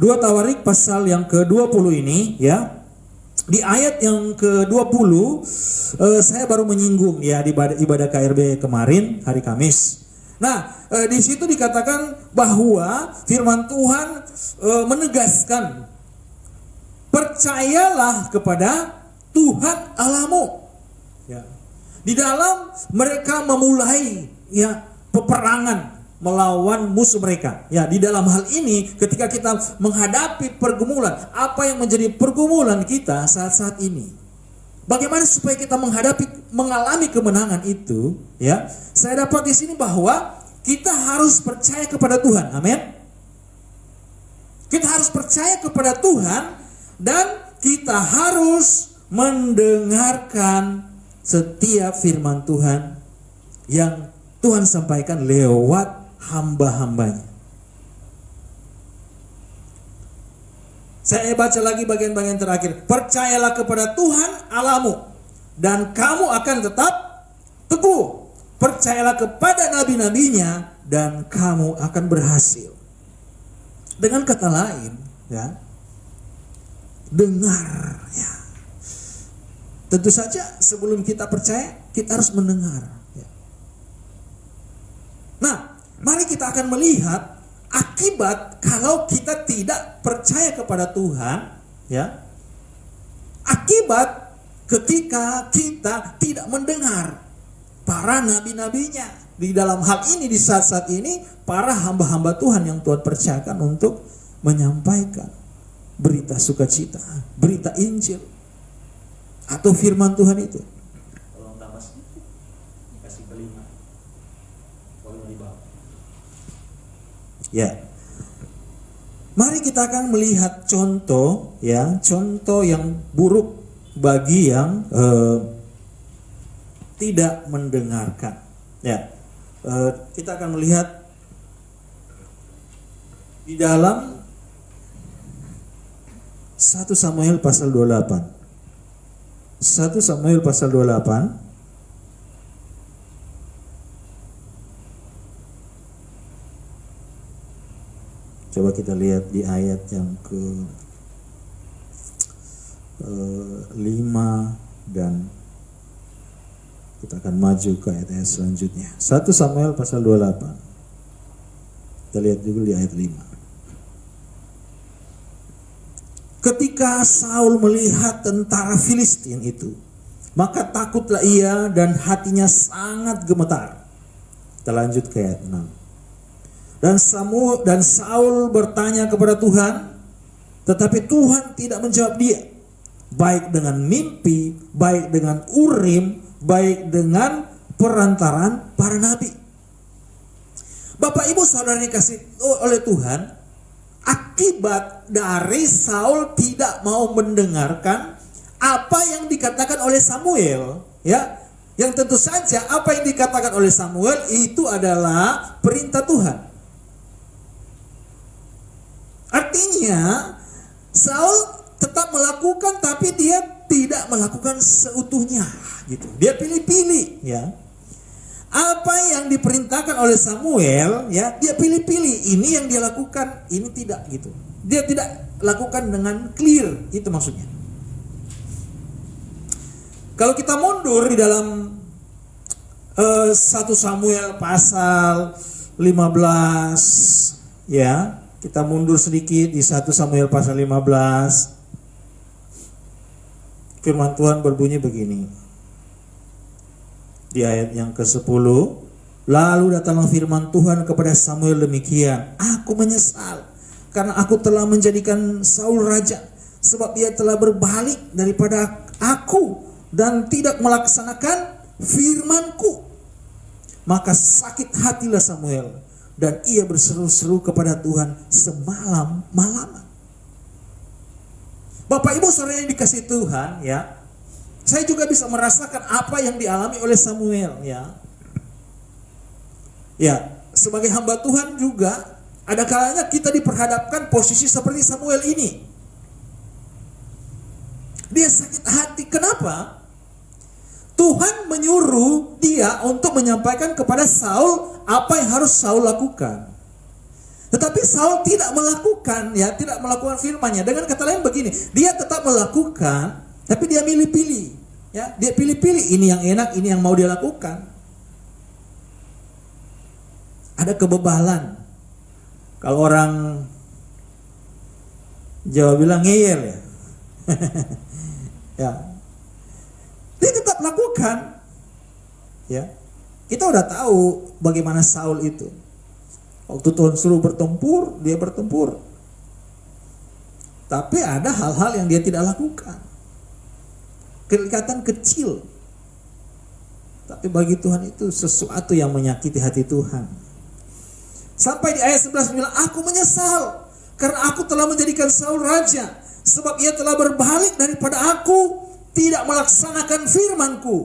2 Tawarik pasal yang ke-20 ini ya. Di ayat yang ke-20 saya baru menyinggung ya di ibadah KRB kemarin hari Kamis. Nah, di situ dikatakan bahwa firman Tuhan menegaskan, percayalah kepada Tuhan Allahmu. Ya. Di dalam mereka memulai ya peperangan melawan musuh mereka. Ya, di dalam hal ini ketika kita menghadapi pergumulan, apa yang menjadi pergumulan kita saat-saat ini? Bagaimana supaya kita mengalami kemenangan itu? Ya, saya dapat di sini bahwa kita harus percaya kepada Tuhan. Amin. Kita harus percaya kepada Tuhan dan kita harus mendengarkan setiap firman Tuhan yang Tuhan sampaikan lewat hamba-hambanya. Saya baca lagi bagian-bagian terakhir. Percayalah kepada Tuhan Allahmu dan kamu akan tetap teguh. Percayalah kepada nabi-nabinya dan kamu akan berhasil. Dengan kata lain, ya, dengar. Ya. Tentu saja sebelum kita percaya, kita harus mendengar. Ya. Nah, mari kita akan melihat akibat kalau kita tidak percaya kepada Tuhan, ya. Akibat ketika kita tidak mendengar para nabi-nabinya. Di dalam hal ini, di saat-saat ini, para hamba-hamba Tuhan yang Tuhan percayakan untuk menyampaikan berita sukacita, berita Injil, atau firman Tuhan itu. Tolong tambah sedikit, kasih kelima. Ya, mari kita akan melihat contoh, ya, contoh yang buruk bagi yang tidak mendengarkan. Ya, kita akan melihat di dalam 1 Samuel pasal 28. 1 Samuel pasal 28. Coba kita lihat di ayat yang ke 5 dan kita akan maju ke ayat selanjutnya. 1 Samuel pasal 28. Kita lihat juga di ayat 5. Ketika Saul melihat tentara Filistin itu, maka takutlah ia dan hatinya sangat gemetar. Kita lanjut ke ayat 6. Dan Saul bertanya kepada Tuhan, tetapi Tuhan tidak menjawab dia, baik dengan mimpi, baik dengan Urim, baik dengan perantaran para nabi. Bapak Ibu Saudara dikasih oleh Tuhan, akibat dari Saul tidak mau mendengarkan apa yang dikatakan oleh Samuel, ya, yang tentu saja apa yang dikatakan oleh Samuel itu adalah perintah Tuhan. Artinya Saul tetap melakukan, tapi dia tidak melakukan seutuhnya, gitu. Dia pilih-pilih, ya. Apa yang diperintahkan oleh Samuel, ya, dia pilih-pilih. Ini yang dia lakukan, ini tidak, gitu. Dia tidak lakukan dengan clear, itu maksudnya. Kalau kita mundur di dalam 1 Samuel pasal 15, ya, kita mundur sedikit di 1 Samuel pasal 15. Firman Tuhan berbunyi begini. Di ayat yang ke-10, lalu datanglah firman Tuhan kepada Samuel demikian, aku menyesal karena aku telah menjadikan Saul raja, sebab ia telah berbalik daripada aku dan tidak melaksanakan firman-Ku. Maka sakit hatilah Samuel dan ia berseru-seru kepada Tuhan semalam-malaman. Bapak Ibu Saudara yang dikasihi Tuhan, ya, saya juga bisa merasakan apa yang dialami oleh Samuel, ya. Ya, sebagai hamba Tuhan juga ada kalanya kita diperhadapkan posisi seperti Samuel ini. Dia sakit hati. Kenapa? Tuhan menyuruh dia untuk menyampaikan kepada Saul apa yang harus Saul lakukan. Tetapi Saul tidak melakukan, ya, tidak melakukan firman-Nya. Dengan kata lain begini, dia tetap melakukan, tapi dia pilih-pilih, ya, dia pilih-pilih ini yang enak, ini yang mau dia lakukan. Ada kebebalan. Kalau orang Jawa bilang ngeyel, ya. Ya. Dia tetap lakukan. Ya. Kita udah tahu bagaimana Saul itu. Waktu Tuhan suruh bertempur, dia bertempur. Tapi ada hal-hal yang dia tidak lakukan. Kelihatan kecil. Tapi bagi Tuhan itu sesuatu yang menyakiti hati Tuhan. Sampai di ayat 11 bilang, aku menyesal karena aku telah menjadikan Saul raja, sebab ia telah berbalik daripada aku, tidak melaksanakan firman-Ku.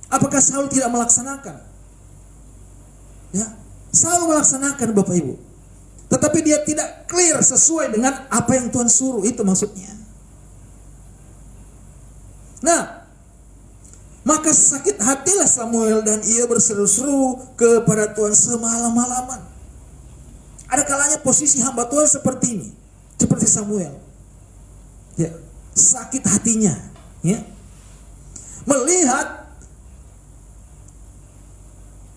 Apakah Saul tidak melaksanakan? Ya, Saul melaksanakan, Bapak Ibu. Tetapi dia tidak clear sesuai dengan apa yang Tuhan suruh, itu maksudnya. Nah, maka sakit hatilah Samuel dan ia berseru-seru kepada Tuhan semalam-malaman. Ada kalanya posisi hamba Tuhan seperti ini, seperti Samuel. Ya, sakit hatinya, ya. Melihat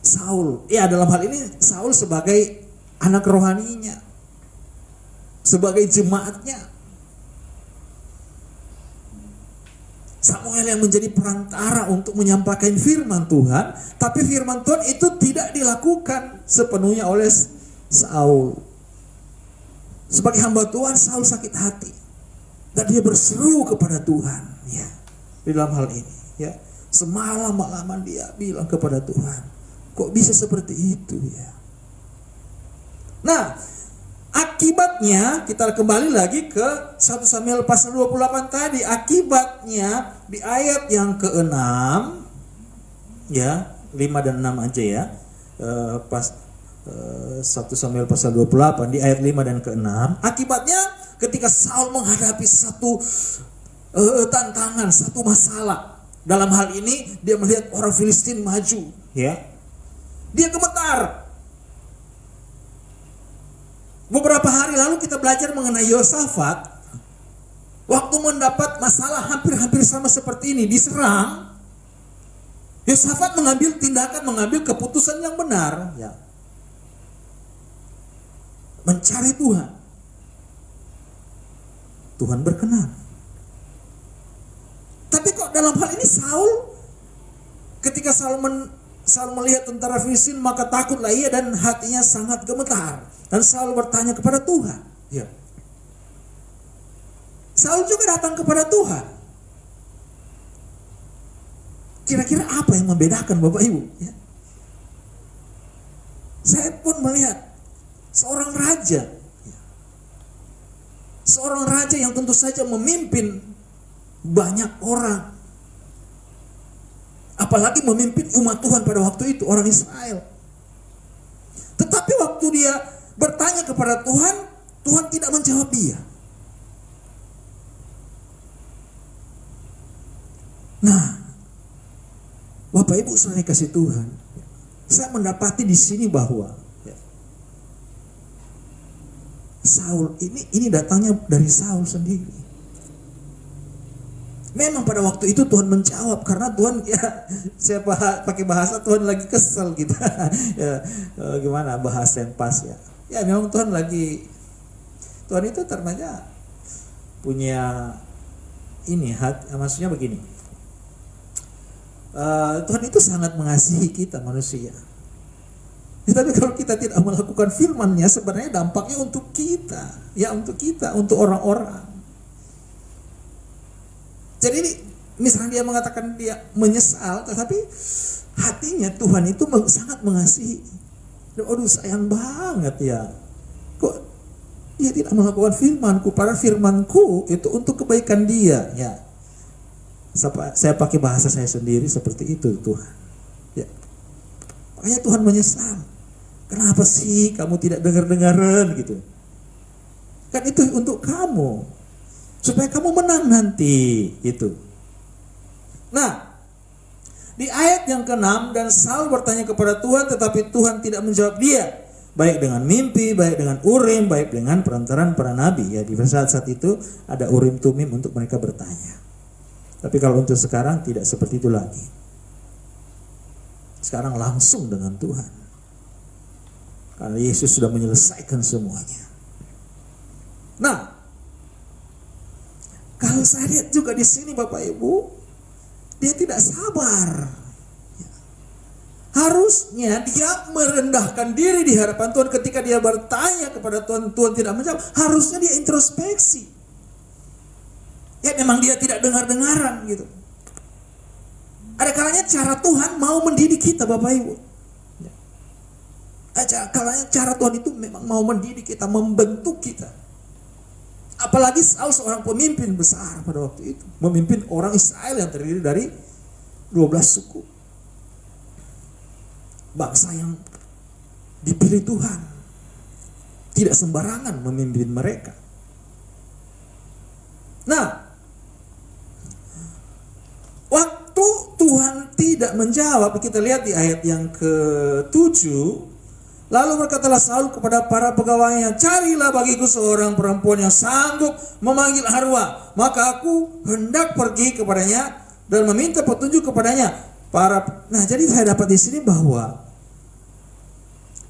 Saul, ya dalam hal ini Saul sebagai anak rohaninya, sebagai jemaatnya. Samuel yang menjadi perantara untuk menyampaikan firman Tuhan, tapi firman Tuhan itu tidak dilakukan sepenuhnya oleh Saul. Sebagai hamba Tuhan, Saul sakit hati dan dia berseru kepada Tuhan, ya. Di dalam hal ini, ya, semalam-malaman dia bilang kepada Tuhan, kok bisa seperti itu, ya. Nah, akibatnya kita kembali lagi ke 1 Samuel pasal 28 tadi. Akibatnya di ayat yang ke-6, ya, 5 dan 6 aja, ya. 1 Samuel pasal 28 di ayat 5 dan ke-6. Akibatnya ketika Saul menghadapi satu tantangan, satu masalah. Dalam hal ini dia melihat orang Filistin maju, ya. Dia gemetar. Beberapa hari lalu kita belajar mengenai Yosafat. Waktu mendapat masalah hampir-hampir sama seperti ini, diserang, Yosafat mengambil tindakan, mengambil keputusan yang benar, ya. Mencari Tuhan. Tuhan berkenan. Tapi kok dalam hal ini Saul, ketika Saul melihat tentara Filistin, maka takutlah ia dan hatinya sangat gemetar. Dan Saul bertanya kepada Tuhan. Ya. Saul juga datang kepada Tuhan. Kira-kira apa yang membedakan, Bapak Ibu? Ya. Saya pun melihat seorang raja. Ya. Seorang raja yang tentu saja memimpin banyak orang. Apalagi memimpin umat Tuhan pada waktu itu, orang Israel. Tetapi waktu dia bertanya kepada Tuhan, Tuhan tidak menjawab dia. Nah, Bapak Ibu saudara kasih Tuhan, saya mendapati di sini bahwa Saul ini datangnya dari Saul sendiri. Memang pada waktu itu Tuhan menjawab karena Tuhan, ya, saya pakai bahasa Tuhan lagi kesel gitu. Ya, gimana bahasa yang pas, ya. Ya memang Tuhan itu ternyata punya ini maksudnya begini. Tuhan itu sangat mengasihi kita manusia. Ya, tapi kalau kita tidak melakukan firman-Nya, sebenarnya dampaknya untuk kita, ya, untuk orang-orang. Jadi misalnya dia mengatakan dia menyesal, tetapi hatinya Tuhan itu sangat mengasihi. Aduh, sayang banget, ya. Kok dia tidak melakukan firman-Ku? Padahal firman-Ku itu untuk kebaikan dia, ya. Saya pakai bahasa saya sendiri seperti itu, Tuhan. Ya. Makanya Tuhan menyesal. Kenapa sih kamu tidak dengar-dengaran gitu? Kan itu untuk kamu, supaya kamu menang nanti, itu. Nah, di ayat yang ke-6, dan Saul bertanya kepada Tuhan, tetapi Tuhan tidak menjawab dia. baik dengan mimpi, baik dengan urim, baik dengan perantaran para nabi. Ya, di saat-saat itu ada urim tumim untuk mereka bertanya. Tapi kalau untuk sekarang tidak seperti itu lagi. Sekarang langsung dengan Tuhan. Karena Yesus sudah menyelesaikan semuanya. Nah, kalau saya lihat juga di sini Bapak Ibu, dia tidak sabar. Harusnya dia merendahkan diri di hadapan Tuhan ketika dia bertanya kepada Tuhan, Tuhan tidak menjawab. Harusnya dia introspeksi. Ya memang dia tidak dengar-dengaran gitu. Ada kalanya cara Tuhan mau mendidik kita Bapak Ibu. Ada kalanya cara Tuhan itu memang mau mendidik kita, membentuk kita. Apalagi Saul seorang pemimpin besar pada waktu itu. Memimpin orang Israel yang terdiri dari 12 suku. Bangsa yang dipilih Tuhan. Tidak sembarangan memimpin mereka. Nah, waktu Tuhan tidak menjawab, kita lihat di ayat yang ke-7. Lalu berkatalah Saul kepada para pegawainya, carilah bagiku seorang perempuan yang sanggup memanggil arwah, maka aku hendak pergi kepadanya dan meminta petunjuk kepadanya. Nah, jadi saya dapat di sini bahwa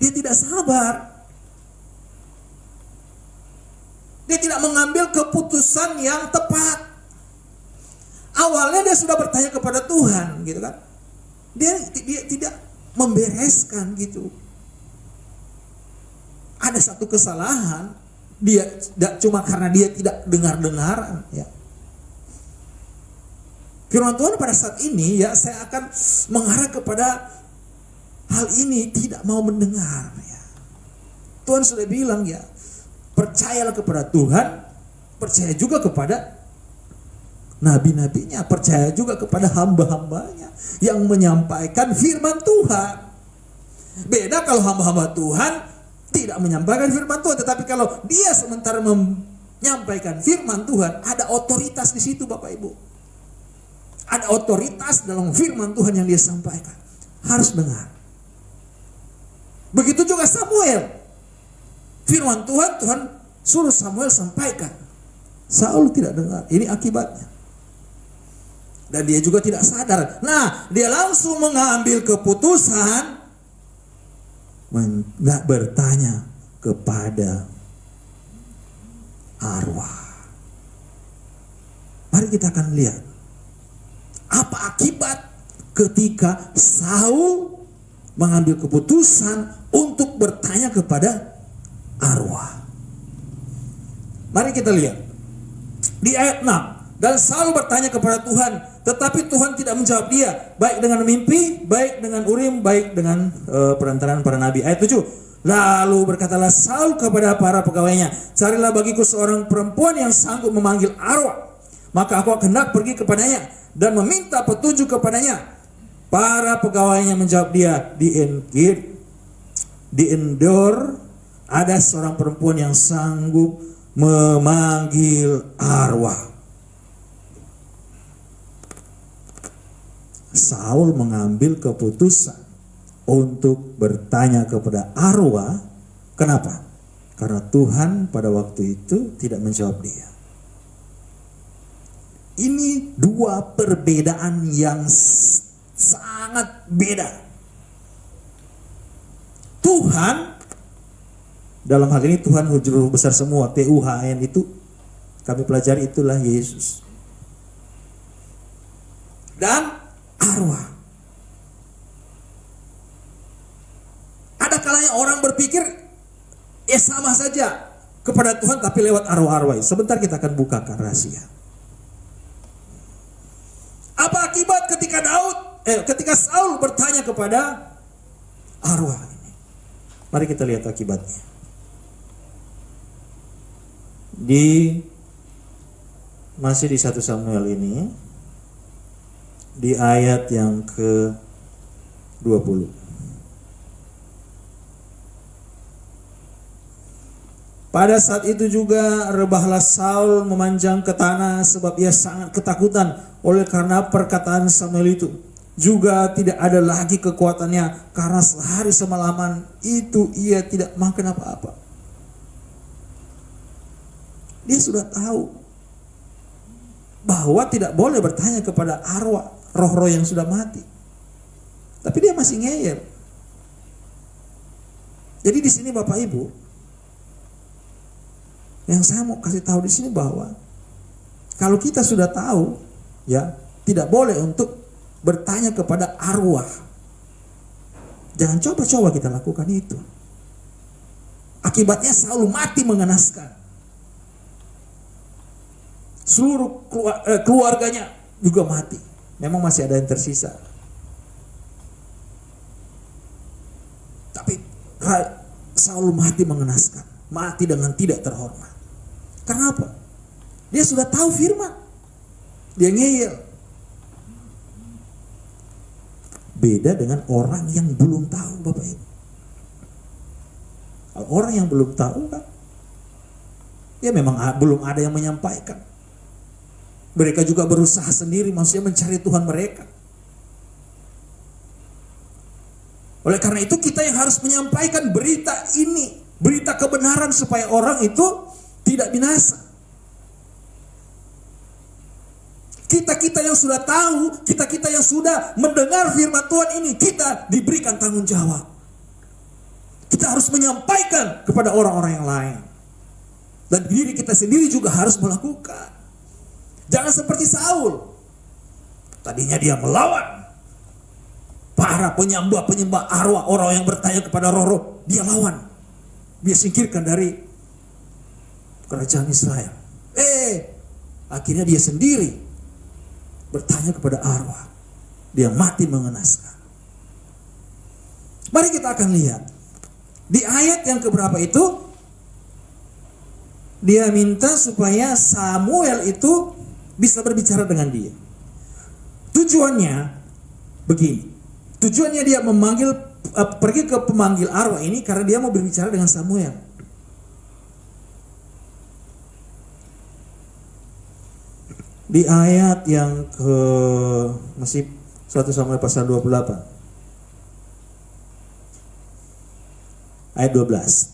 dia tidak sabar. Dia tidak mengambil keputusan yang tepat. Awalnya dia sudah bertanya kepada Tuhan, gitu kan? Dia tidak membereskan gitu. Ada satu kesalahan, dia tidak cuma karena dia tidak dengar-dengaran, ya. Firman Tuhan pada saat ini ya saya akan mengarah kepada hal ini, tidak mau mendengar ya. Tuhan sudah bilang ya, percayalah kepada Tuhan, percaya juga kepada nabi-nabinya, percaya juga kepada hamba-hambanya yang menyampaikan firman Tuhan. Beda kalau hamba-hamba Tuhan tidak menyampaikan firman Tuhan, tetapi kalau dia sementara menyampaikan firman Tuhan, ada otoritas di situ Bapak Ibu. Ada otoritas dalam firman Tuhan yang dia sampaikan. Harus dengar. Begitu juga Samuel. Firman Tuhan, Tuhan suruh Samuel sampaikan. Saul tidak dengar. Ini akibatnya. Dan dia juga tidak sadar. Nah, dia langsung mengambil keputusan. Nggak bertanya kepada arwah. Mari kita akan lihat. Apa akibat ketika Saul mengambil keputusan untuk bertanya kepada arwah. Mari kita lihat. Di ayat 6. Dan Saul bertanya kepada Tuhan, tetapi Tuhan tidak menjawab dia, baik dengan mimpi, baik dengan urim, baik dengan perantaraan para nabi. Ayat 7. Lalu berkatalah Saul kepada para pegawainya, carilah bagiku seorang perempuan yang sanggup memanggil arwah, maka aku hendak pergi kepadanya dan meminta petunjuk kepadanya. Para pegawainya menjawab dia, di Endor ada seorang perempuan yang sanggup memanggil arwah. Saul mengambil keputusan untuk bertanya kepada arwah. Kenapa? Karena Tuhan pada waktu itu tidak menjawab dia. Ini dua perbedaan yang sangat beda. Tuhan, dalam hal ini Tuhan Juru Besar semua, TUHN itu kami pelajari itulah Yesus. Dan arwah. Ada kalanya orang berpikir ya sama saja kepada Tuhan tapi lewat arwah-arwah. Sebentar kita akan bukakan rahasia. Apa akibat ketika Saul bertanya kepada arwah ini? Mari kita lihat akibatnya. Masih di 1 Samuel ini, di ayat yang ke-20. Pada saat itu juga rebahlah Saul memanjang ke tanah sebab ia sangat ketakutan oleh karena perkataan Samuel itu. juga tidak ada lagi kekuatannya karena sehari semalaman itu ia tidak makan apa-apa. Dia sudah tahu bahwa tidak boleh bertanya kepada arwah, roh-roh yang sudah mati. Tapi dia masih ngeyel. Jadi di sini Bapak Ibu, yang saya mau kasih tahu di sini bahwa kalau kita sudah tahu, ya, tidak boleh untuk bertanya kepada arwah. Jangan coba-coba kita lakukan itu. Akibatnya Saul mati mengenaskan. Seluruh keluarganya juga mati. Memang masih ada yang tersisa. Tapi Saul mati mengenaskan. Mati dengan tidak terhormat. Karena apa? Dia sudah tahu firman. Dia ngeyel. Beda dengan orang yang belum tahu, Bapak Ibu. Kalau orang yang belum tahu kan, ya memang belum ada yang menyampaikan. Mereka juga berusaha sendiri, maksudnya mencari Tuhan mereka. Oleh karena itu kita yang harus menyampaikan berita ini, berita kebenaran supaya orang itu tidak binasa. Kita yang sudah tahu, kita yang sudah mendengar firman Tuhan ini, kita diberikan tanggung jawab. Kita harus menyampaikan kepada orang-orang yang lain. Dan diri kita sendiri juga harus melakukan. Jangan seperti Saul. Tadinya dia melawan para penyembah arwah, orang yang bertanya kepada roh-roh, dia lawan. Dia singkirkan dari kerajaan Israel. Akhirnya dia sendiri bertanya kepada arwah. Dia mati mengenaskan. Mari kita akan lihat. Di ayat yang keberapa itu, dia minta supaya Samuel itu bisa berbicara dengan dia. Tujuannya begini. Tujuannya dia pergi ke pemanggil arwah ini karena dia mau berbicara dengan Samuel. Di ayat yang masih 1 Samuel pasal 28. Ayat 12.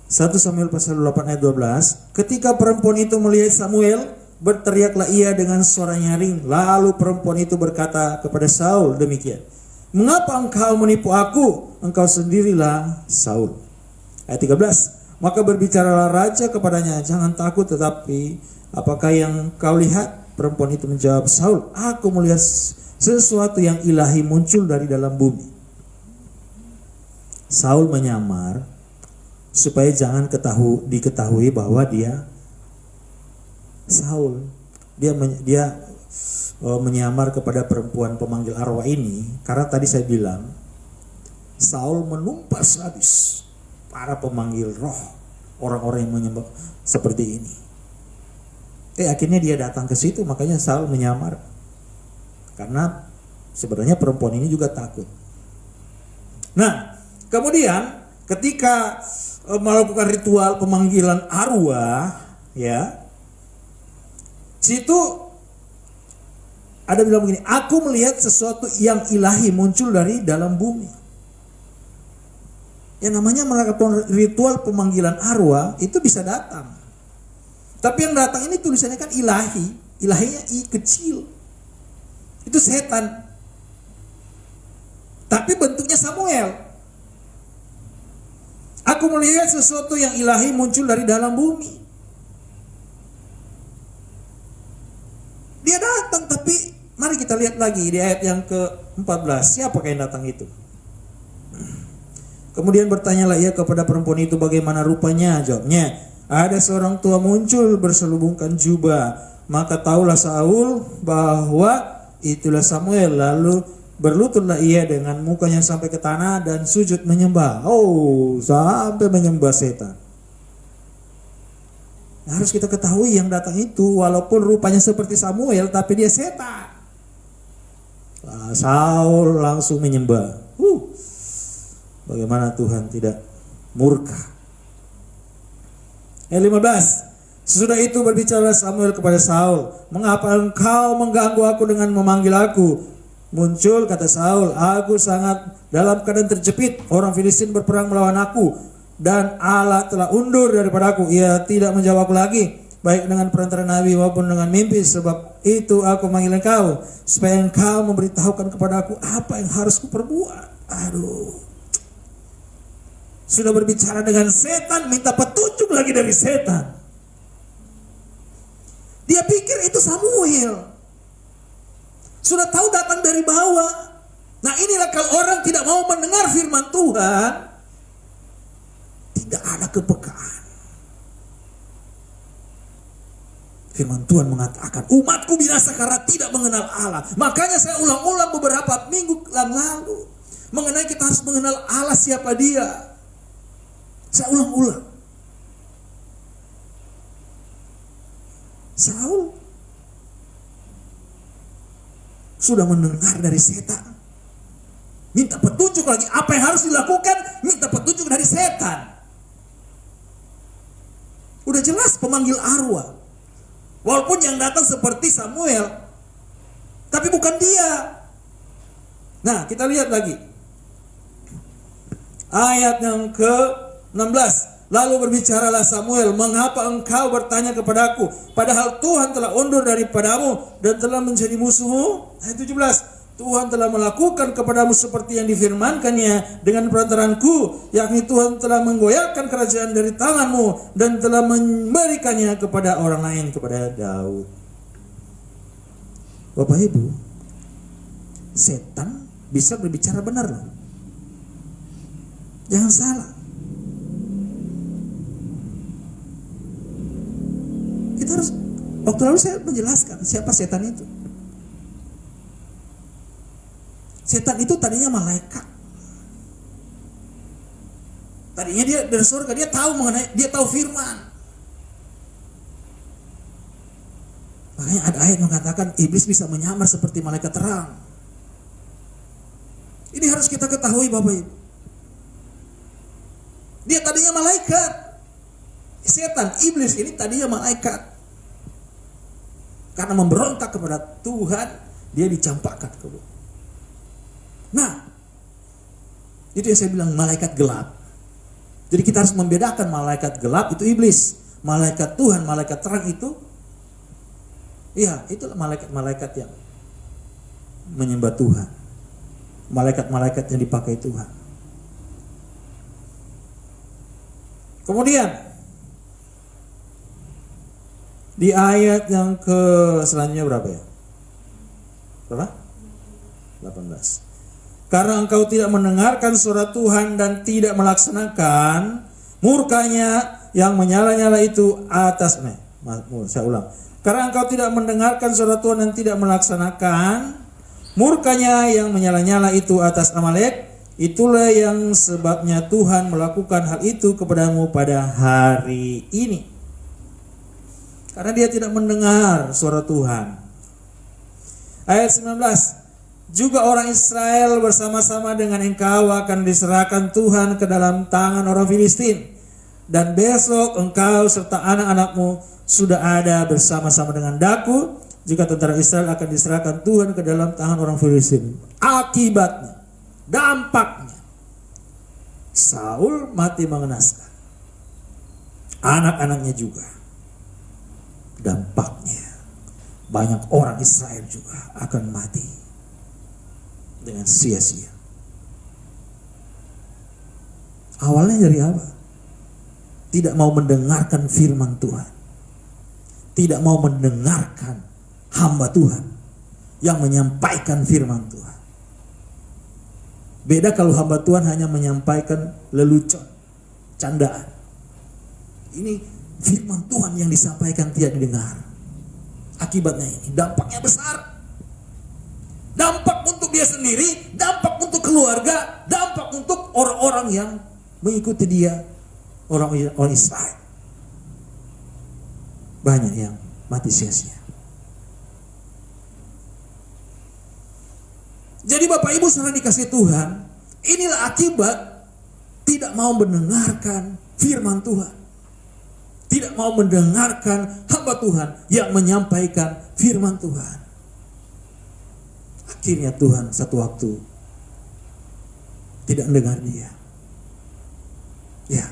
1 Samuel pasal 28 ayat 12. Ketika perempuan itu melihat Samuel, berteriaklah ia dengan suara nyaring. Lalu perempuan itu berkata kepada Saul demikian. Mengapa engkau menipu aku? Engkau sendirilah Saul. Ayat 13. Maka berbicaralah raja kepadanya, jangan takut, tetapi apakah yang kau lihat? Perempuan itu menjawab, Saul, aku melihat sesuatu yang ilahi muncul dari dalam bumi. Saul menyamar supaya jangan diketahui bahwa dia Saul. Dia menyamar kepada perempuan pemanggil arwah ini karena tadi saya bilang Saul menumpas habis para pemanggil roh, orang-orang yang menyembah seperti ini. Akhirnya dia datang ke situ, makanya Saul menyamar. Karena sebenarnya perempuan ini juga takut. Nah, kemudian ketika melakukan ritual pemanggilan arwah, ya, situ ada bilang begini, aku melihat sesuatu yang ilahi muncul dari dalam bumi. Yang namanya melakukan ritual pemanggilan arwah itu bisa datang. Tapi yang datang ini tulisannya kan ilahi. Ilahinya I kecil. Itu setan. Tapi bentuknya Samuel. Aku melihat sesuatu yang ilahi muncul dari dalam bumi. Dia datang, tapi mari kita lihat lagi di ayat yang ke-14. Siapakah yang datang itu? Kemudian bertanyalah ia kepada perempuan itu bagaimana rupanya. Jawabnya, ada seorang tua muncul berselubungkan jubah. Maka tahulah Saul bahwa itulah Samuel. Lalu berlututlah ia dengan mukanya sampai ke tanah dan sujud menyembah. Sampai menyembah setan. Nah, harus kita ketahui yang datang itu walaupun rupanya seperti Samuel, tapi dia setan. Saul langsung menyembah. Bagaimana Tuhan tidak murka. Ayat 15. Sesudah itu berbicara Samuel kepada Saul, "Mengapa engkau mengganggu aku dengan memanggil aku?" Muncul, kata Saul, "Aku sangat dalam keadaan terjepit. Orang Filistin berperang melawan aku, dan Allah telah undur daripada aku. Ia tidak menjawab aku lagi, baik dengan perantara nabi maupun dengan mimpi. Sebab itu aku memanggil engkau, supaya engkau memberitahukan kepada aku apa yang harus kuperbuat." Aduh. Sudah berbicara dengan setan, minta petunjuk lagi dari setan. Dia pikir itu Samuel. Sudah tahu datang dari bawah. Nah, inilah kalau orang tidak mau mendengar firman Tuhan, tidak ada kepekaan. Firman Tuhan mengatakan, "Umatku binasa karena tidak mengenal Allah." Makanya saya ulang-ulang beberapa minggu lalu mengenai kita harus mengenal Allah, siapa Dia. Saya ulang-ulang. Saul sudah mendengar dari setan, minta petunjuk lagi apa yang harus dilakukan, minta petunjuk dari setan. Udah jelas pemanggil arwah, walaupun yang datang seperti Samuel, tapi bukan dia. Nah, kita lihat lagi ayat yang ke-16. Lalu berbicaralah Samuel, "Mengapa engkau bertanya kepadaku, padahal Tuhan telah undur daripadamu dan telah menjadi musuhmu?" Ayat 17. "Tuhan telah melakukan kepadamu seperti yang difirmankannya dengan perantaranku, yakni Tuhan telah menggoyahkan kerajaan dari tanganmu dan telah memberikannya kepada orang lain, kepada Daud." Bapak Ibu, setan bisa berbicara benar loh. Jangan salah. Kita harus, waktu lalu saya menjelaskan siapa setan itu. Setan itu tadinya malaikat. Tadinya dia dari surga, dia tahu mengenai, dia tahu firman. Makanya ada ayat mengatakan iblis bisa menyamar seperti malaikat terang. Ini harus kita ketahui Bapak Ibu. Dia tadinya malaikat. Setan, iblis ini tadinya malaikat. Karena memberontak kepada Tuhan, dia dicampakkan ke bumi. Nah, itu yang saya bilang malaikat gelap. Jadi kita harus membedakan malaikat gelap itu iblis, malaikat Tuhan, malaikat terang itu, iya, itulah malaikat-malaikat yang menyembah Tuhan, malaikat-malaikat yang dipakai Tuhan. Kemudian di ayat yang ke selanjutnya berapa ya? Berapa? 18. "Karena engkau tidak mendengarkan suara Tuhan dan tidak melaksanakan, murkanya yang menyala-nyala itu atas..." Saya ulang. "Karena engkau tidak mendengarkan suara Tuhan dan tidak melaksanakan, murkanya yang menyala-nyala itu atas Amalek, itulah yang sebabnya Tuhan melakukan hal itu kepadamu pada hari ini." Karena dia tidak mendengar suara Tuhan. Ayat 19. "Juga orang Israel bersama-sama dengan engkau akan diserahkan Tuhan ke dalam tangan orang Filistin. Dan besok engkau serta anak-anakmu sudah ada bersama-sama dengan daku. Jika tentara Israel akan diserahkan Tuhan ke dalam tangan orang Filistin." Akibatnya, dampaknya, Saul mati mengenaskan. Anak-anaknya juga. Dampaknya, banyak orang Israel juga akan mati dengan sia-sia. Awalnya dari apa? Tidak mau mendengarkan firman Tuhan. Tidak mau mendengarkan hamba Tuhan yang menyampaikan firman Tuhan. Beda kalau hamba Tuhan hanya menyampaikan lelucon, candaan. Ini firman Tuhan yang disampaikan tidak didengar. Akibatnya ini, dampaknya besar. Dampak untuk dia sendiri, dampak untuk keluarga, dampak untuk orang-orang yang mengikuti dia, orang Israel. Banyak yang mati sia-sia. Jadi Bapak Ibu saudara dikasih Tuhan, inilah akibat tidak mau mendengarkan firman Tuhan. tidak mau mendengarkan hamba Tuhan yang menyampaikan firman Tuhan. Akhirnya Tuhan satu waktu tidak mendengar dia. Ya,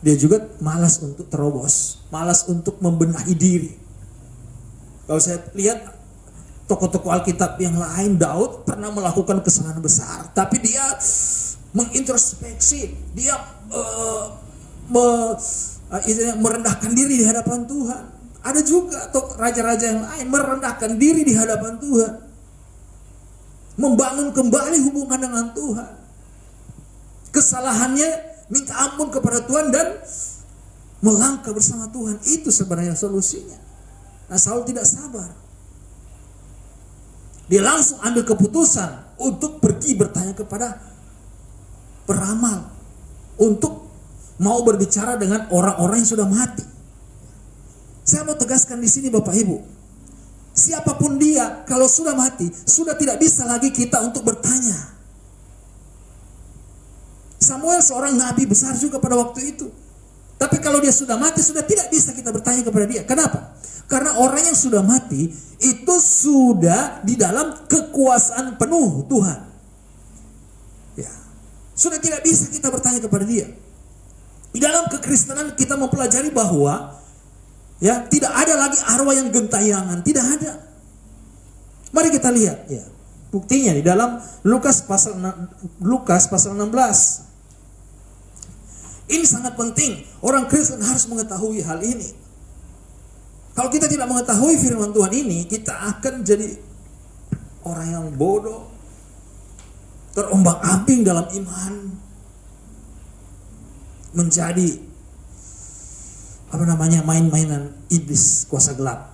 dia juga malas untuk terobos, malas untuk membenahi diri. Kalau saya lihat tokoh-tokoh Alkitab yang lain, Daud pernah melakukan kesalahan besar, tapi dia mengintrospeksi, dia merendahkan diri di hadapan Tuhan. Ada juga raja-raja yang lain merendahkan diri di hadapan Tuhan, membangun kembali hubungan dengan Tuhan. Kesalahannya minta ampun kepada Tuhan dan melangkah bersama Tuhan. Itu sebenarnya solusinya. Nah, Saul tidak sabar. Dia langsung ambil keputusan untuk pergi bertanya kepada peramal, untuk mau berbicara dengan orang-orang yang sudah mati. Saya mau tegaskan di sini Bapak Ibu, siapapun dia, kalau sudah mati, sudah tidak bisa lagi kita untuk bertanya. Samuel seorang nabi besar juga pada waktu itu. Tapi kalau dia sudah mati, sudah tidak bisa kita bertanya kepada dia. Kenapa? Karena orang yang sudah mati itu sudah di dalam kekuasaan penuh Tuhan. Ya, sudah tidak bisa kita bertanya kepada dia. Di dalam kekristenan kita mempelajari bahwa ya tidak ada lagi arwah yang gentayangan, tidak ada. Mari kita lihat ya. Buktinya di dalam Lukas pasal 16. Ini sangat penting. Orang Kristen harus mengetahui hal ini. Kalau kita tidak mengetahui firman Tuhan ini, kita akan jadi orang yang bodoh, terombang-ambing dalam iman, menjadi main-mainan iblis kuasa gelap.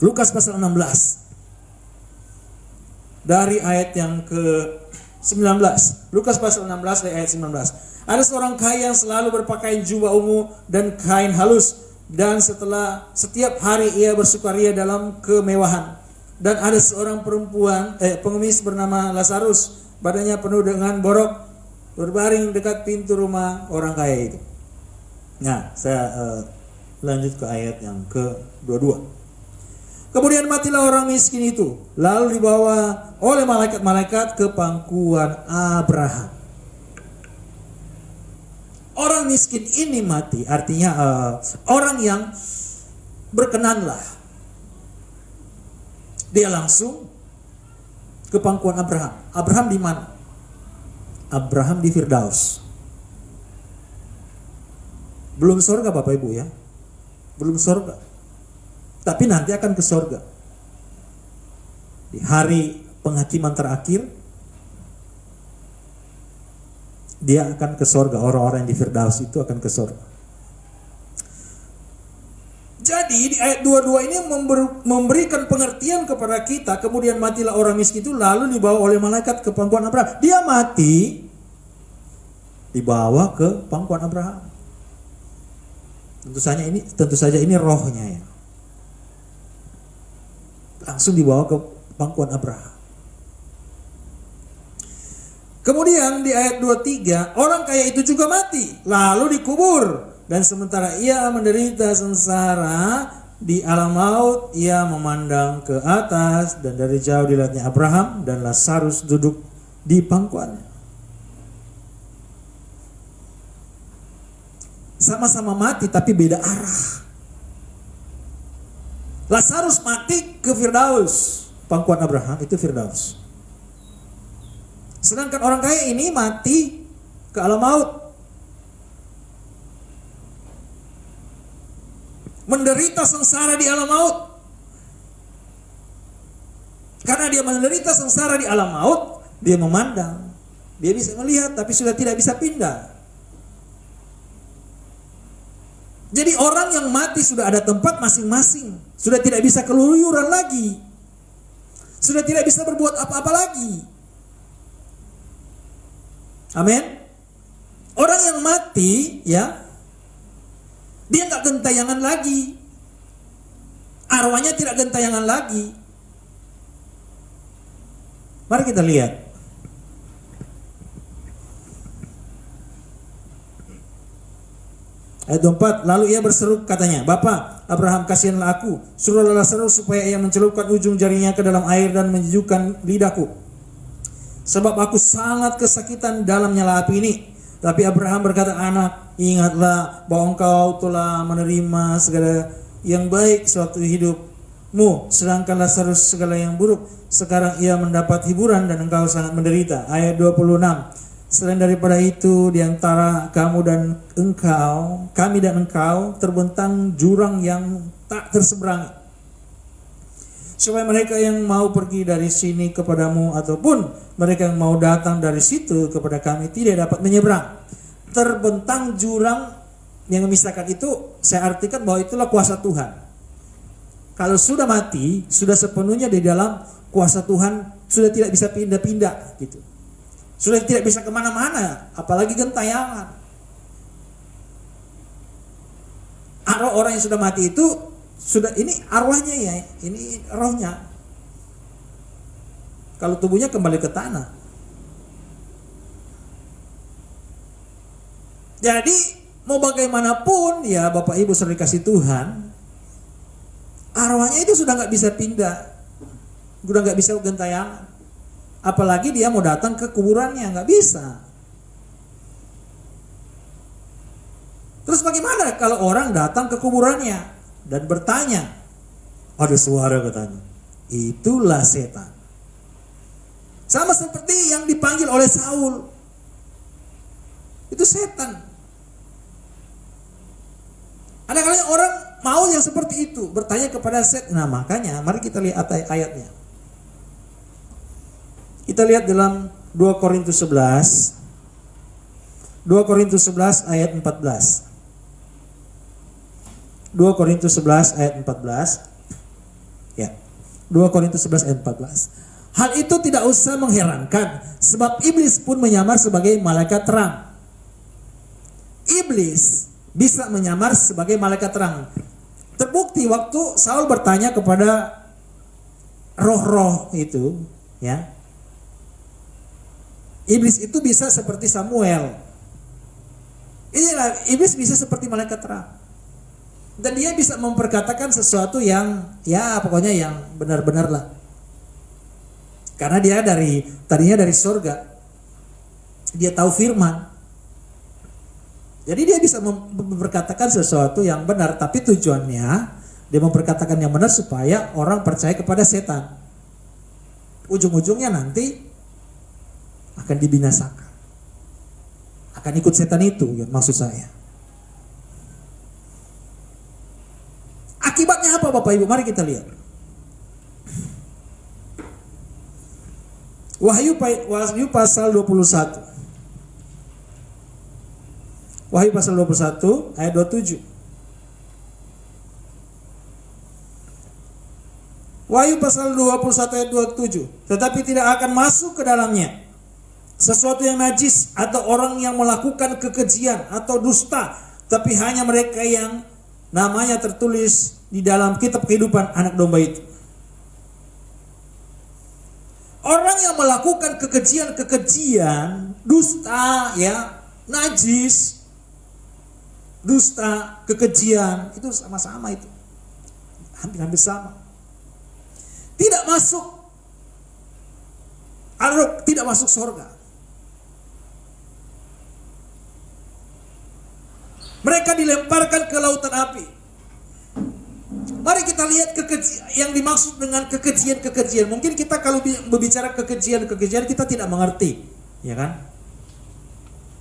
Lukas pasal 16 dari ayat yang ke-19. Lukas pasal 16 dari ayat 19. Ada seorang kaya yang selalu berpakaian jubah ungu dan kain halus, dan setiap hari ia bersukaria dalam kemewahan. Dan ada seorang pengemis bernama Lazarus, badannya penuh dengan borok, berbaring dekat pintu rumah orang kaya itu. Nah, saya lanjut ke ayat yang ke-22. Kemudian matilah orang miskin itu, lalu dibawa oleh malaikat-malaikat ke pangkuan Abraham. Orang miskin ini mati, artinya orang yang berkenanlah. Dia langsung ke pangkuan Abraham. Abraham di mana? Abraham di Firdaus. Belum surga Bapak Ibu ya. Belum surga. Tapi nanti akan ke surga. Di hari penghakiman terakhir, dia akan ke surga. Orang-orang yang di Firdaus itu akan ke surga. Jadi di ayat 22 ini memberikan pengertian kepada kita. Kemudian matilah orang miskin itu, lalu dibawa oleh malaikat ke pangkuan Abraham. Dia mati, dibawa ke pangkuan Abraham. Tentu saja ini rohnya ya. Langsung dibawa ke pangkuan Abraham. Kemudian di ayat 23, orang kaya itu juga mati, lalu dikubur. Dan sementara ia menderita sengsara di alam maut, ia memandang ke atas, dan dari jauh dilihatnya Abraham dan Lazarus duduk di pangkuannya. Sama-sama mati tapi beda arah. Lazarus mati ke Firdaus, pangkuan Abraham itu Firdaus. Sedangkan orang kaya ini mati ke alam maut, menderita sengsara di alam maut. Karena dia menderita sengsara di alam maut, dia memandang, dia bisa melihat tapi sudah tidak bisa pindah. Jadi orang yang mati sudah ada tempat masing-masing, sudah tidak bisa keluyuran lagi, sudah tidak bisa berbuat apa-apa lagi. Amin. Orang yang mati ya, dia nggak gentayangan lagi, arwahnya tidak gentayangan lagi. Mari kita lihat. Ayat 24, lalu ia berseru katanya, Bapa Abraham, kasihanlah aku, suruhlah Lazarus supaya ia mencelupkan ujung jarinya ke dalam air dan menyejukkan lidahku, sebab aku sangat kesakitan dalam nyala api ini. Tapi Abraham berkata, anak, ingatlah bahwa engkau telah menerima segala yang baik sewaktu hidupmu, sedangkan Lazarus segala yang buruk. Sekarang ia mendapat hiburan dan engkau sangat menderita. Ayat 26, selain daripada itu, di antara kamu dan engkau, kami dan engkau, terbentang jurang yang tak terseberangi, supaya mereka yang mau pergi dari sini kepadamu ataupun mereka yang mau datang dari situ kepada kami tidak dapat menyeberang. Terbentang jurang yang memisahkan itu, saya artikan bahwa itulah kuasa Tuhan. Kalau sudah mati, sudah sepenuhnya di dalam kuasa Tuhan, sudah tidak bisa pindah-pindah gitu. Sudah tidak bisa kemana-mana, apalagi gentayangan. Arwah orang yang sudah mati itu, sudah ini arwahnya ya, ini rohnya. Kalau tubuhnya kembali ke tanah. Jadi mau bagaimanapun ya Bapak Ibu saudara dikasih Tuhan, arwahnya itu sudah nggak bisa pindah, sudah nggak bisa gentayangan. Apalagi dia mau datang ke kuburannya, nggak bisa. Terus bagaimana kalau orang datang ke kuburannya dan bertanya, ada suara katanya, itulah setan. Sama seperti yang dipanggil oleh Saul, itu setan. Ada kalanya orang mau yang seperti itu, bertanya kepada setan. Nah makanya mari kita lihat ayatnya. Kita lihat dalam 2 Korintus 11. 2 Korintus 11 ayat 14. 2 Korintus 11 ayat 14. Ya. 2 Korintus 11 ayat 14. Hal itu tidak usah mengherankan, sebab iblis pun menyamar sebagai malaikat terang. Iblis bisa menyamar sebagai malaikat terang. Terbukti waktu Saul bertanya kepada roh-roh itu, ya. Iblis itu bisa seperti Samuel. Inilah iblis bisa seperti malaikat terang. Dan dia bisa memperkatakan sesuatu yang ya pokoknya yang benar-benar lah. Karena dia tadinya dari surga. Dia tahu firman. Jadi dia bisa memperkatakan sesuatu yang benar, tapi tujuannya dia memperkatakan yang benar supaya orang percaya kepada setan. Ujung-ujungnya nanti akan dibinasakan, akan ikut setan itu, ya, maksud saya. Akibatnya apa Bapak Ibu? Mari kita lihat. Wahyu pasal 21. Wahyu pasal 21 ayat 27. Wahyu pasal 21 ayat 27. Tetapi tidak akan masuk ke dalamnya sesuatu yang najis atau orang yang melakukan kekejian atau dusta, tapi hanya mereka yang namanya tertulis di dalam kitab kehidupan anak domba itu. Orang yang melakukan kekejian, dusta, ya, najis, dusta, kekejian, itu sama-sama itu. Hampir-hampir sama. Tidak masuk surga. Mereka dilemparkan ke lautan api. Mari kita lihat yang dimaksud dengan kekejian. Mungkin kita kalau berbicara kekejian kita tidak mengerti, ya kan?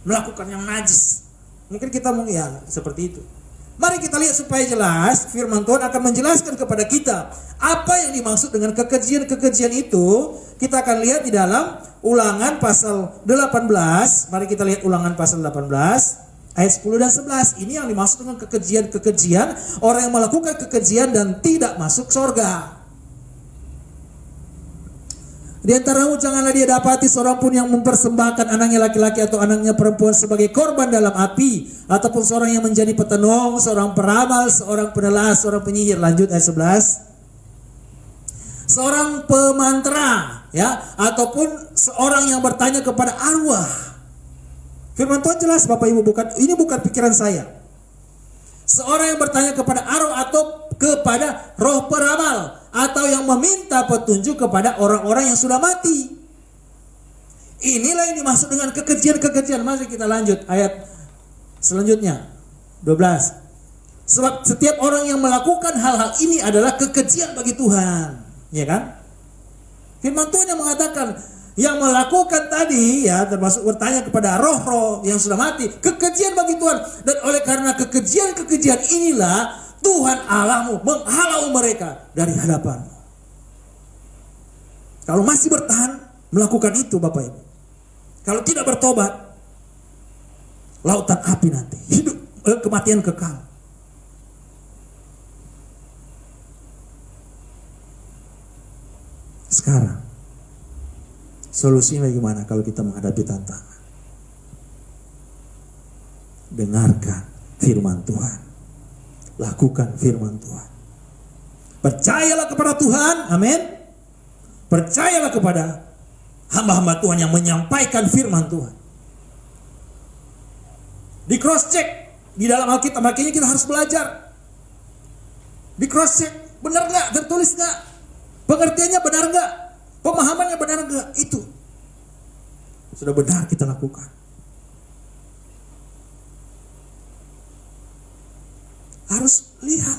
Melakukan yang najis. Mungkin kita ya seperti itu. Mari kita lihat supaya jelas, firman Tuhan akan menjelaskan kepada kita apa yang dimaksud dengan kekejian itu. Kita akan lihat di dalam Ulangan pasal 18. Mari kita lihat Ulangan pasal 18. Ayat 10 dan 11, ini yang dimaksud dengan kekejian, orang yang melakukan kekejian dan tidak masuk surga. Di antaramu janganlah dia dapati seorang pun yang mempersembahkan anaknya laki-laki atau anaknya perempuan sebagai korban dalam api, ataupun seorang yang menjadi petenung, seorang peramal, seorang penelas, seorang penyihir. Lanjut ayat 11. Seorang pemantra, ya, ataupun seorang yang bertanya kepada arwah. Firman Tuhan jelas Bapak Ibu, ini bukan pikiran saya. Seorang yang bertanya kepada arwah atau kepada roh peramal, atau yang meminta petunjuk kepada orang-orang yang sudah mati. Inilah yang dimaksud dengan kekejian-kekejian. Mari kita lanjut ayat selanjutnya 12. Sebab setiap orang yang melakukan hal-hal ini adalah kekejian bagi Tuhan, ya kan? Firman Tuhan yang mengatakan yang melakukan tadi, ya, termasuk bertanya kepada roh-roh yang sudah mati, kekejian bagi Tuhan. Dan oleh karena kekejian-kekejian inilah Tuhan Allahmu menghalau mereka dari hadapanmu. Kalau masih bertahan melakukan itu, Bapak Ibu, kalau tidak bertobat, lautan api nanti, hidup kematian kekal. Sekarang solusinya bagaimana kalau kita menghadapi tantangan? Dengarkan firman Tuhan, lakukan firman Tuhan, percayalah kepada Tuhan, amin. Percayalah kepada hamba-hamba Tuhan yang menyampaikan firman Tuhan. Di cross check di dalam Alkitab, makanya kita harus belajar. Di cross check, benar nggak, tertulis nggak, pengertiannya benar nggak, pemahamannya benar nggak, itu sudah benar kita lakukan. Harus lihat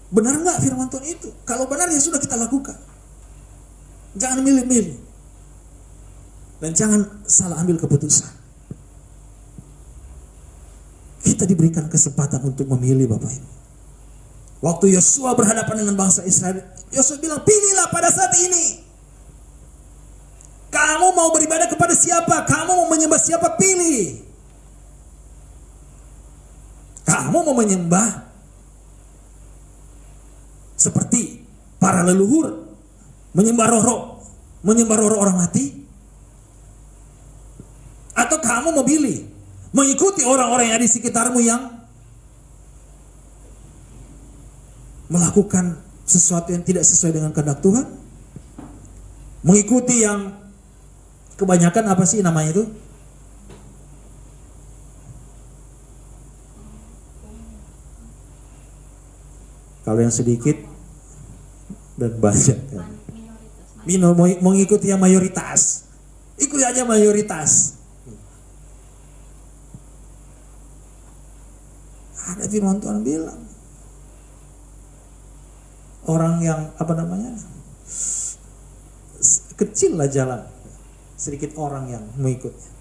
benar nggak firman Tuhan itu. Kalau benar ya sudah kita lakukan. Jangan milih-milih dan jangan salah ambil keputusan. Kita diberikan kesempatan untuk memilih, Bapak Ibu. Waktu Yosua berhadapan dengan bangsa Israel, Yosua bilang, pilihlah pada saat ini. Kamu mau beribadah kepada siapa? Kamu mau menyembah siapa? Pilih. Kamu mau menyembah seperti para leluhur, menyembah roh orang mati? Atau kamu mau pilih mengikuti orang-orang yang ada di sekitarmu yang melakukan sesuatu yang tidak sesuai dengan kehendak Tuhan? Mengikuti yang kebanyakan apa sih namanya itu? Kalau yang sedikit dan banyak kan? Mengikuti yang mayoritas. Ikuti aja mayoritas. Ada firman Tuhan bilang, orang yang kecil lah jalan, sedikit orang yang mengikutnya.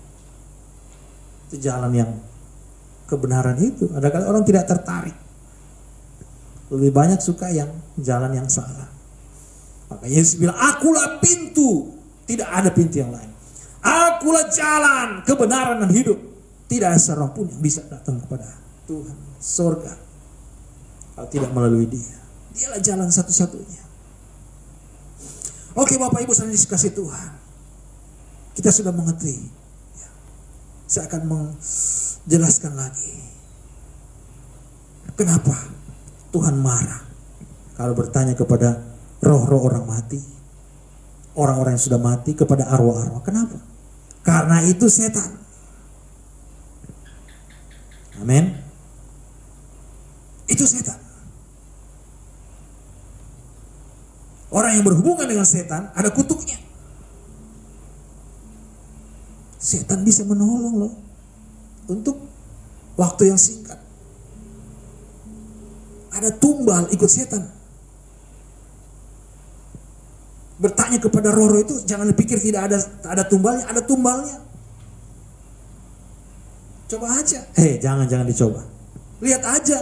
Itu jalan yang kebenaran itu. Ada kali orang tidak tertarik, lebih banyak suka yang jalan yang salah. Makanya Yesus bilang, akulah pintu, tidak ada pintu yang lain. Akulah jalan, kebenaran dan hidup. Tidak ada seorang pun yang bisa datang kepada Tuhan, surga, kalau tidak melalui Dia. Dialah jalan satu-satunya. Oke, Bapak Ibu saudara dikasihi Tuhan, kita sudah mengerti. Saya akan menjelaskan lagi kenapa Tuhan marah kalau bertanya kepada roh-roh orang mati, orang-orang yang sudah mati, kepada arwah-arwah. Kenapa? Karena itu setan. Amin. Itu setan. Orang yang berhubungan dengan setan ada kutuknya. Setan bisa menolong loh untuk waktu yang singkat. Ada tumbal ikut setan. Bertanya kepada roh-roh itu, jangan dipikir tidak ada tumbalnya, ada tumbalnya. Coba aja. Jangan dicoba. Lihat aja.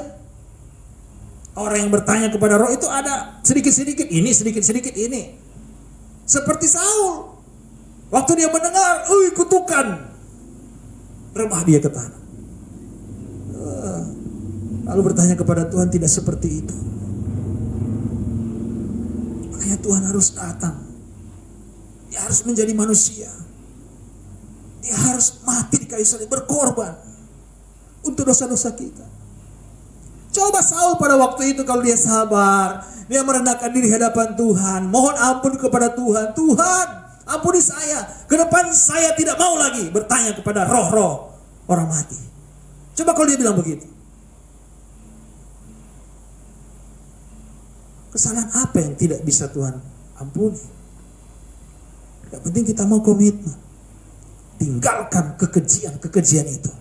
Orang yang bertanya kepada roh itu ada sedikit-sedikit ini, sedikit-sedikit ini. Seperti Saul. Waktu dia mendengar, kutukan, rebah dia ke tanah. Lalu bertanya kepada Tuhan, tidak seperti itu. Makanya Tuhan harus datang. Dia harus menjadi manusia. Dia harus mati di kayu salib, berkorban untuk dosa-dosa kita. Coba Saul pada waktu itu, kalau dia sabar, dia merendahkan diri hadapan Tuhan, mohon ampun kepada Tuhan. Tuhan, ampuni saya. Ke depan saya tidak mau lagi bertanya kepada roh-roh orang mati. Coba kalau dia bilang begitu. Kesalahan apa yang tidak bisa Tuhan ampuni? Yang penting kita mau komitmen. Tinggalkan kekejian itu.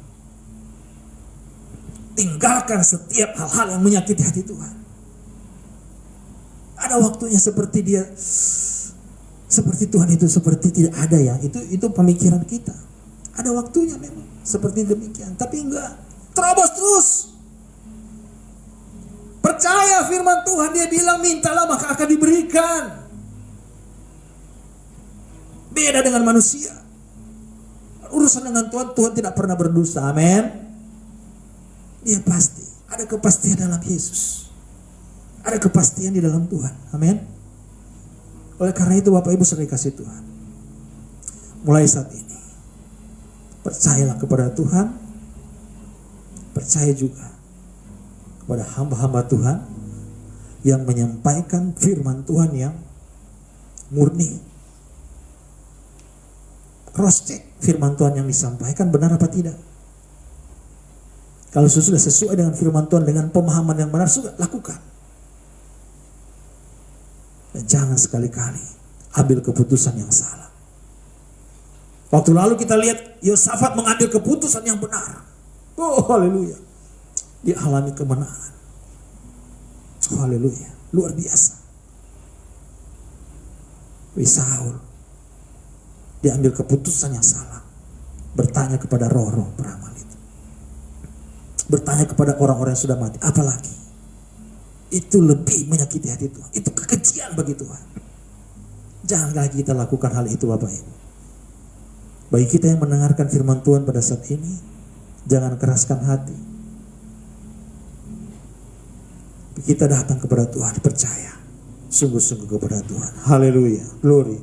Tinggalkan setiap hal-hal yang menyakiti hati Tuhan. Ada waktunya seperti Tuhan itu seperti tidak ada ya. Itu pemikiran kita. Ada waktunya memang seperti demikian. Tapi enggak. Terobos terus. Percaya firman Tuhan, dia bilang mintalah maka akan diberikan. Beda dengan manusia. Urusan dengan Tuhan, Tuhan tidak pernah berdusta. Amin. Dia pasti. Ada kepastian dalam Yesus. Ada kepastian di dalam Tuhan. Amin. Oleh karena itu Bapak Ibu saudara kasih Tuhan, mulai saat ini percayalah kepada Tuhan. Percaya juga kepada hamba-hamba Tuhan yang menyampaikan firman Tuhan yang murni. Cross check firman Tuhan yang disampaikan benar apa tidak. Kalau sudah sesuai dengan firman Tuhan, dengan pemahaman yang benar, sudah lakukan. Dan jangan sekali-kali ambil keputusan yang salah. Waktu lalu kita lihat Yosafat mengambil keputusan yang benar. Oh haleluya. Dia alami kemenangan. Oh haleluya. Luar biasa. Saul, dia ambil keputusan yang salah. Bertanya kepada roh-roh beramal itu. Bertanya kepada orang-orang yang sudah mati. Apalagi itu lebih menyakiti hati Tuhan. Itu kekejian bagi Tuhan. Jangan lagi kita lakukan hal itu Bapak Ibu. Bagi kita yang mendengarkan firman Tuhan pada saat ini, jangan keraskan hati. Kita datang kepada Tuhan, percaya sungguh-sungguh kepada Tuhan. Haleluya, glory.